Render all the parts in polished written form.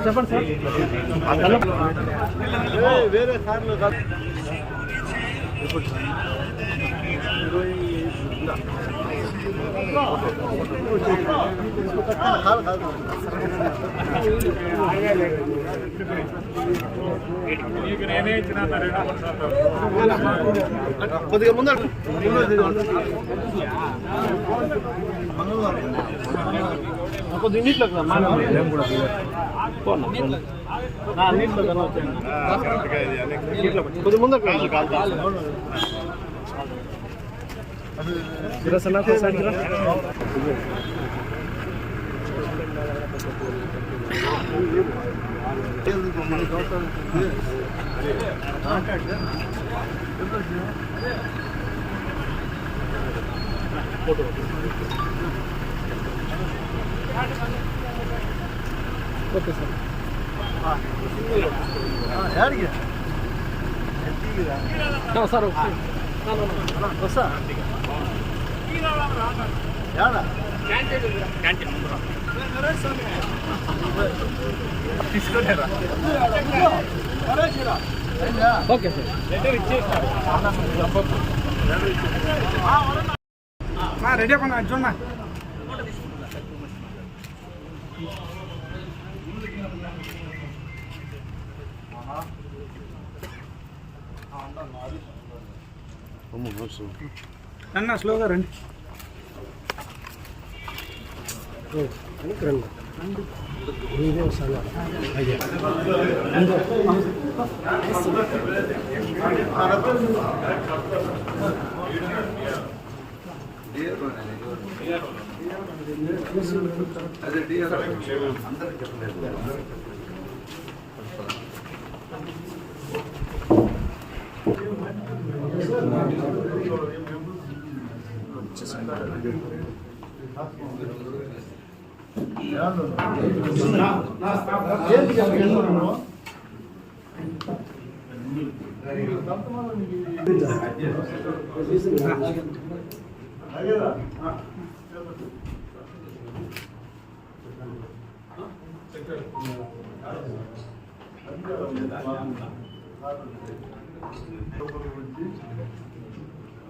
చెప్పండి సార్. వేరే సార్లు కొద్దిగా ముందు కొద్ది నీటిలో కొద్ది ముందు ఓకే సార్. సార్ వస్తా ఓకే సార్. రెడీ అవ్వనా చూడన్నా. అన్న స్లోగా రండి.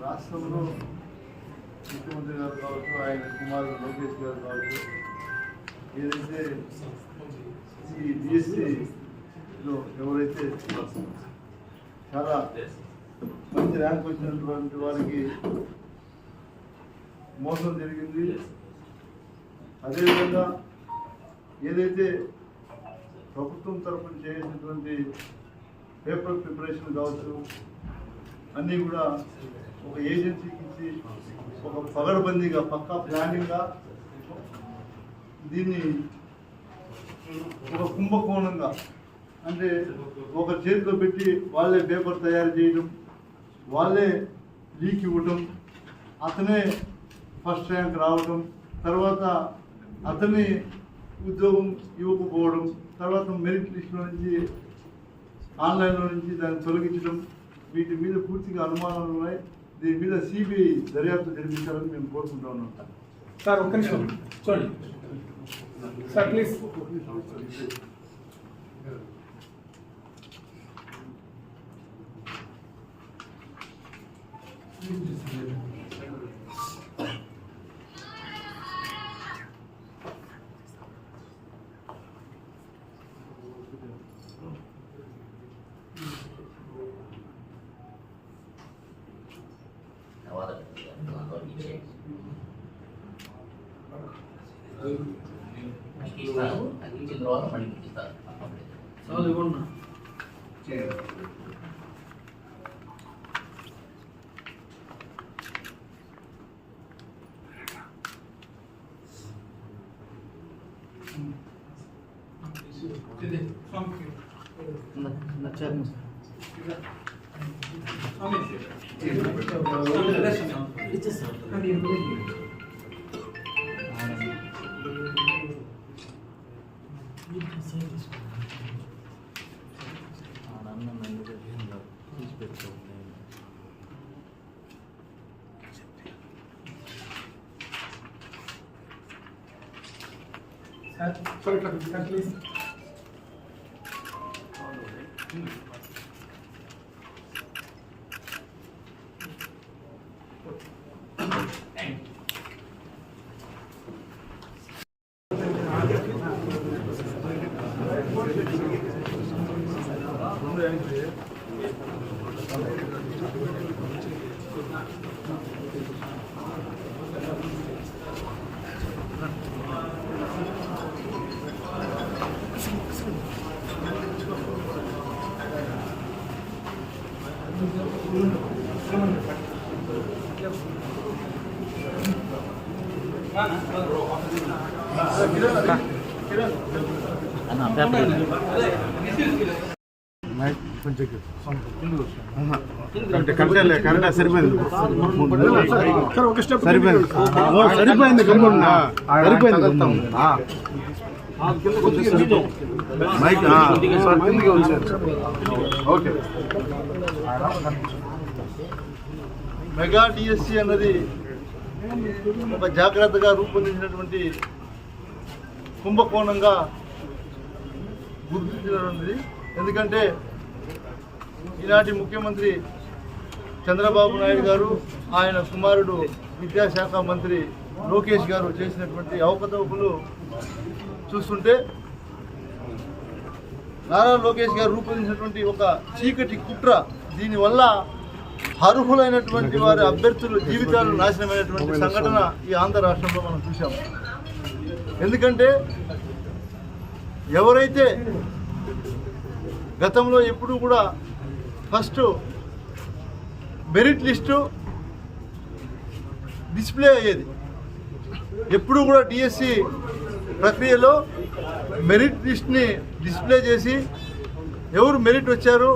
రాష్ట్రంలో ముఖ్యమంత్రి గారు కావచ్చు, ఆయన కుమారుడు లోకేష్ గారు కావచ్చు, ఏదైతే ఈ డిఎస్సిలో ఎవరైతే చాలా మంచి ర్యాంక్ వచ్చినటువంటి వారికి మోసం జరిగింది. అదేవిధంగా ఏదైతే ప్రభుత్వం తరఫున చేసినటువంటి పేపర్ ప్రిపరేషన్ కావచ్చు, అన్నీ కూడా ఒక ఏజెన్సీకి ఇచ్చి ఒక పగడబందీగా పక్కా ప్లానింగ్గా దీన్ని ఒక కుంభకోణంగా అంటే ఒక చేతిలో పెట్టి వాళ్ళే పేపర్ తయారు చేయడం, వాళ్ళే లీక్ ఇవ్వటం, అతనే ఫస్ట్ ర్యాంక్ రావటం, తర్వాత అతని ఉద్యోగం ఇవ్వకపోవడం, తర్వాత మెరిట్ లిస్టులో నుంచి ఆన్లైన్లో నుంచి దాన్ని తొలగించడం, వీటి మీద పూర్తిగా అనుమానాలు ఉన్నాయి. దీని మీద సిబిఐ దర్యాప్తు జరిపించాలని మేము కోరుకుంటా ఉన్నాం. సార్ ఒక్క నిమిషం చూడండి సార్ ప్లీజ్. ఇచ్చిన తర్వాత మళ్ళీ ఇస్తారు. ఇచ్చేస్తాను. Sorry, please. కరెక్ట్ సరిపోయింది మైక్ ఓకే. మెగా డిఎస్సి అన్నది ఒక జాగ్రత్తగా రూపొందించినటువంటి కుంభకోణంగా గుర్తించినటువంటిది. ఎందుకంటే ఈనాటి ముఖ్యమంత్రి చంద్రబాబు నాయుడు గారు, ఆయన కుమారుడు విద్యాశాఖ మంత్రి లోకేష్ గారు చేసినటువంటి అవకతవకలు చూస్తుంటే నారా లోకేష్ గారు రూపొందించినటువంటి ఒక చీకటి కుట్ర, దీనివల్ల అర్హులైనటువంటి వారి అభ్యర్థులు జీవితాలు నాశనమైనటువంటి సంఘటన ఈ ఆంధ్ర రాష్ట్రంలో మనం చూసాం. ఎందుకంటే ఎవరైతే గతంలో ఎప్పుడు కూడా ఫస్ట్ మెరిట్ లిస్టు డిస్ప్లే అయ్యేది, ఎప్పుడు కూడా డిఎస్సి ప్రక్రియలో మెరిట్ లిస్ట్ని డిస్ప్లే చేసి ఎవరు మెరిట్ వచ్చారు,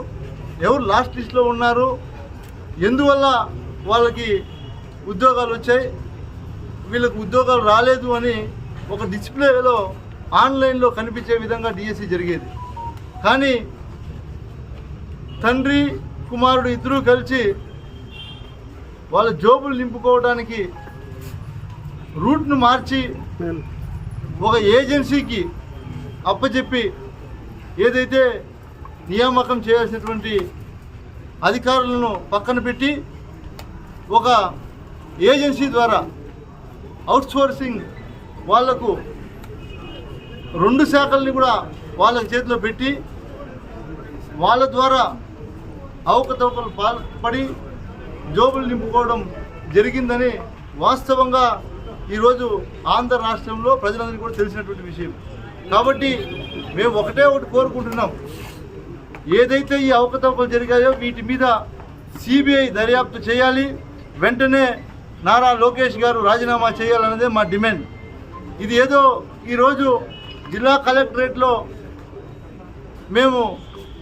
ఎవరు లాస్ట్ లిస్ట్లో ఉన్నారు, ఎందువల్ల వాళ్ళకి ఉద్యోగాలు వచ్చాయి, వీళ్ళకి ఉద్యోగాలు రాలేదు అని ఒక డిస్ప్లేలో ఆన్లైన్లో కనిపించే విధంగా డిఎస్సి జరిగేది. కానీ తండ్రి కుమారుడు ఇద్దరూ కలిసి వాళ్ళ జోబులు నింపుకోవడానికి రూట్ను మార్చి ఒక ఏజెన్సీకి అప్పచెప్పి ఏదైతే నియామకం చేయాల్సినటువంటి అధికారులను పక్కన పెట్టి ఒక ఏజెన్సీ ద్వారా అవుట్సోర్సింగ్ వాళ్లకు 2 శాఖల్ని కూడా వాళ్ళ చేతిలో పెట్టి వాళ్ళ ద్వారా అవకతవకలు పాల్పడి జోబులు నింపుకోవడం జరిగిందని వాస్తవంగా ఈరోజు ఆంధ్ర రాష్ట్రంలో ప్రజలందరికీ కూడా తెలిసినటువంటి విషయం. కాబట్టి మేము ఒకటి కోరుకుంటున్నాం, ఏదైతే ఈ అవకతవకలు జరిగాయో వీటి మీద సిబిఐ దర్యాప్తు చేయాలి, వెంటనే నారా లోకేష్ గారు రాజీనామా చేయాలన్నదే మా డిమాండ్. ఇది ఏదో ఈరోజు జిల్లా కలెక్టరేట్లో మేము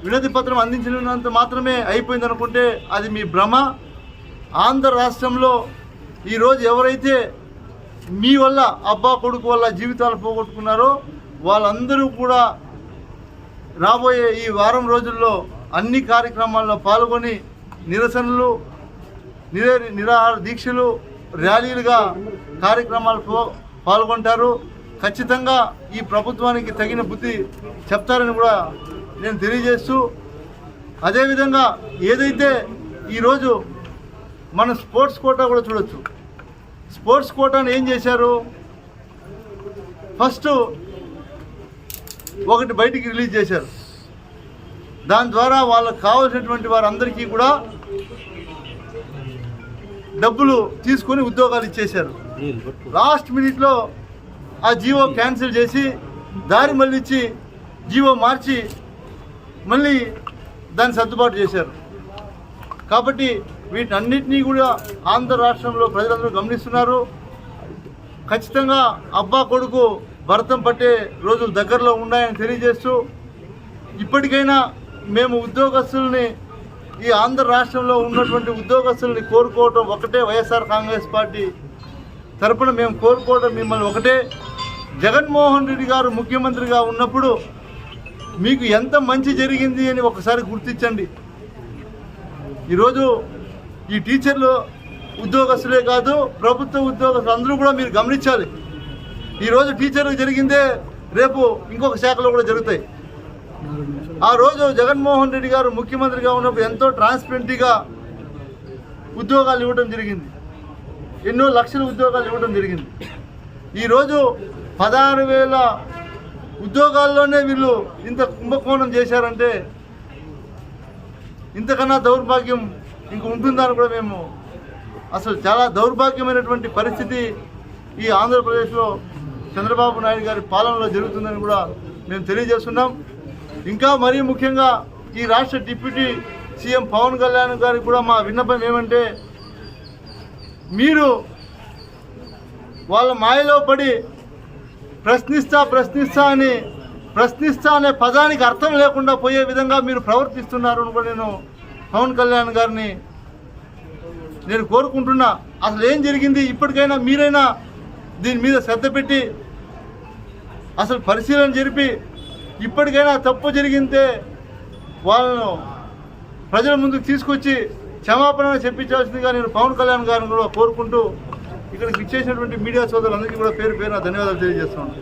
వినతి పత్రం అందించినంత మాత్రమే అయిపోయిందనుకుంటే అది మీ భ్రమ. ఆంధ్ర రాష్ట్రంలో ఈరోజు ఎవరైతే మీ వల్ల అబ్బా కొడుకు వల్ల జీవితాలు పోగొట్టుకున్నారో వాళ్ళందరూ కూడా రాబోయే ఈ వారం రోజుల్లో అన్ని కార్యక్రమాల్లో పాల్గొని నిరసనలు, నిరాహార దీక్షలు, ర్యాలీలుగా కార్యక్రమాలు పాల్గొంటారు. ఖచ్చితంగా ఈ ప్రభుత్వానికి తగిన బుద్ధి చెప్తారని కూడా నేను తెలియజేస్తూ, అదేవిధంగా ఏదైతే ఈరోజు మన స్పోర్ట్స్ కోటా కూడా చూడొచ్చు. స్పోర్ట్స్ కోటాను ఏం చేశారు, ఫస్ట్ ఒకటి బయటికి రిలీజ్ చేశారు, దాని ద్వారా వాళ్ళకు కావాల్సినటువంటి వారందరికీ కూడా డబ్బులు తీసుకొని ఉద్యోగాలు ఇచ్చేశారు. లాస్ట్ మినిట్లో ఆ జీవో క్యాన్సిల్ చేసి దారి మళ్ళించి జీవో మార్చి మళ్ళీ దాన్ని సర్దుబాటు చేశారు. కాబట్టి వీటన్నిటినీ కూడా ఆంధ్ర రాష్ట్రంలో ప్రజలందరూ గమనిస్తున్నారు. ఖచ్చితంగా అబ్బా కొడుకు భరతం పట్టే రోజులు దగ్గరలో ఉన్నాయని తెలియజేస్తూ, ఇప్పటికైనా మేము ఉద్యోగస్తుల్ని, ఈ ఆంధ్ర రాష్ట్రంలో ఉన్నటువంటి ఉద్యోగస్తుల్ని కోరుకోవటం ఒకటే, వైఎస్ఆర్ కాంగ్రెస్ పార్టీ తరపున మేము కోరుకోవడం మిమ్మల్ని ఒకటే, జగన్మోహన్ రెడ్డి గారు ముఖ్యమంత్రిగా ఉన్నప్పుడు మీకు ఎంత మంచి జరిగింది అని ఒకసారి గుర్తించండి. ఈరోజు ఈ టీచర్లు ఉద్యోగస్తులే కాదు, ప్రభుత్వ ఉద్యోగస్తులు అందరూ కూడా మీరు గమనించాలి. ఈరోజు టీచర్లకు జరిగిందే రేపు ఇంకొక శాఖలో కూడా జరుగుతాయి. ఆ రోజు జగన్మోహన్ రెడ్డి గారు ముఖ్యమంత్రిగా ఉన్నప్పుడు ఎంతో ట్రాన్స్పరెంట్గా ఉద్యోగాలు ఇవ్వడం జరిగింది, ఎన్నో లక్షల ఉద్యోగాలు ఇవ్వడం జరిగింది. ఈరోజు 16,000 ఉద్యోగాల్లోనే వీళ్ళు ఇంత కుంభకోణం చేశారంటే ఇంతకన్నా దౌర్భాగ్యం ఇంక ఉంటుందని కూడా మేము అసలు చాలా దౌర్భాగ్యమైనటువంటి పరిస్థితి ఈ ఆంధ్రప్రదేశ్లో చంద్రబాబు నాయుడు గారి పాలనలో జరుగుతుందని కూడా మేము తెలియజేస్తున్నాం. ఇంకా మరీ ముఖ్యంగా ఈ రాష్ట్ర డిప్యూటీ సీఎం పవన్ కళ్యాణ్ గారికి కూడా మా విన్నపం ఏమంటే, మీరు వాళ్ళ మాయలో పడి ప్రశ్నిస్తా అనే పదానికి అర్థం లేకుండా పోయే విధంగా మీరు ప్రవర్తిస్తున్నారు అని కూడా నేను పవన్ కళ్యాణ్ గారిని నేను కోరుకుంటున్నా. అసలు ఏం జరిగింది, ఇప్పటికైనా మీరైనా దీని మీద శ్రద్ధ పెట్టి అసలు పరిశీలన జరిపి ఇప్పటికైనా తప్పు జరిగితే వాళ్ళను ప్రజల ముందుకు తీసుకొచ్చి క్షమాపణ చెప్పించాల్సిందిగా నేను పవన్ కళ్యాణ్ గారిని కూడా కోరుకుంటూ ఇక్కడికి ఇచ్చేసినటువంటి మీడియా సోదరులందరికీ కూడా పేరు పేరున ధన్యవాదాలు తెలియజేస్తున్నాను.